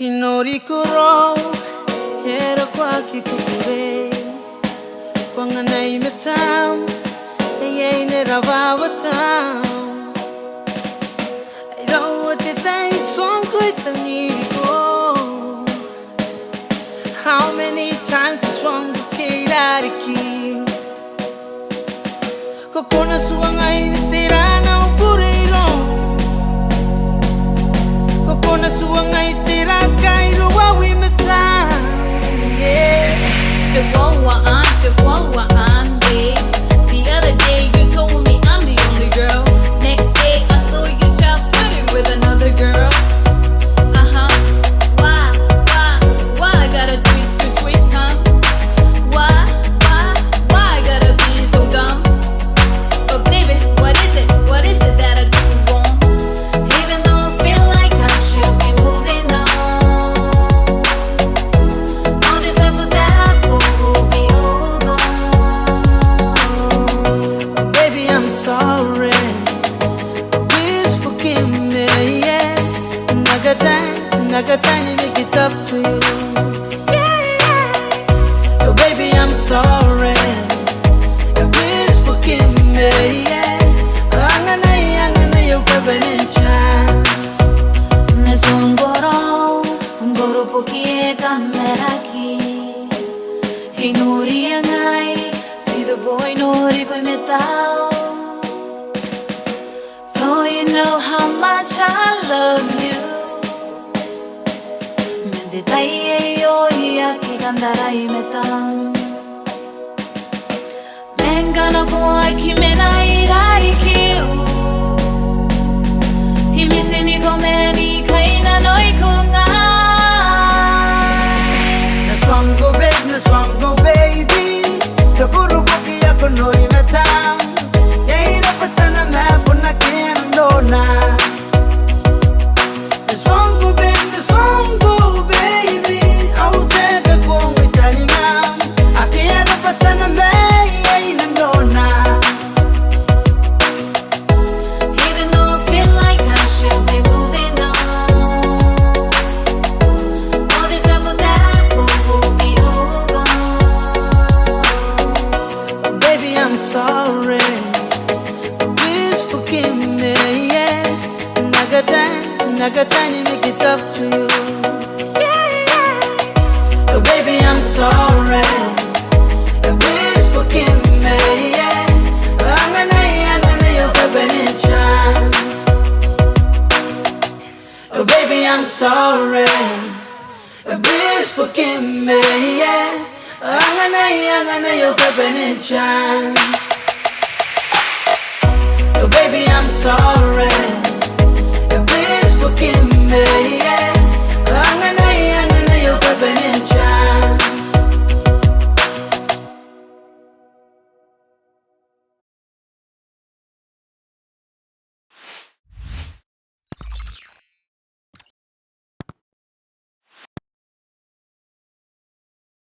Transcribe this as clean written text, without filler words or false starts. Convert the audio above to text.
Inorikuro hero kwa kikukure kwanga na imetam ye ne rawatam I don't want to die song good to me go. How many times this one kila ki kokona suanga tirana upuriro kokona suanga the other day you told me I'm the only girl. Next day I saw you flirting with another girl. Why I gotta do it too sweet, huh? Why I gotta be so dumb? But baby, what is it that I do wrong? Even though I feel like I should be moving on, all this effort that I will be all gone. Baby, I'm sorry. Please forgive me, yeah. Nagatani make it up to you. Yeah. Oh, baby, I'm sorry. Please forgive me, yeah. Angana, you're given a chance. Ngoro pokie kamera ki Hinuri angai see the boy nori koi metao. Though you know how much I love you, mende tai yo ya ki gandarai metam. Mengana boy ki menai rai ki Himisini komeni kaina noi kunga. Naswango baby, kakuru poki yako nori metam. Yaira patana mapuna kendona. Naswango baby, I'll take a go with Italian. Akiera patana me yaina ndona. Even though I feel like I should be moving on, all this effort that will be all gone. Baby, I'm sorry. Please forgive me, yeah. Nagatani make it up to you. Yeah. Oh, baby, I'm sorry. Please forgive me, yeah. Angana, you're given a chance. Oh, baby, I'm sorry. Please forgive me, yeah. Angana, you're given a chance. Oh, baby, I'm sorry.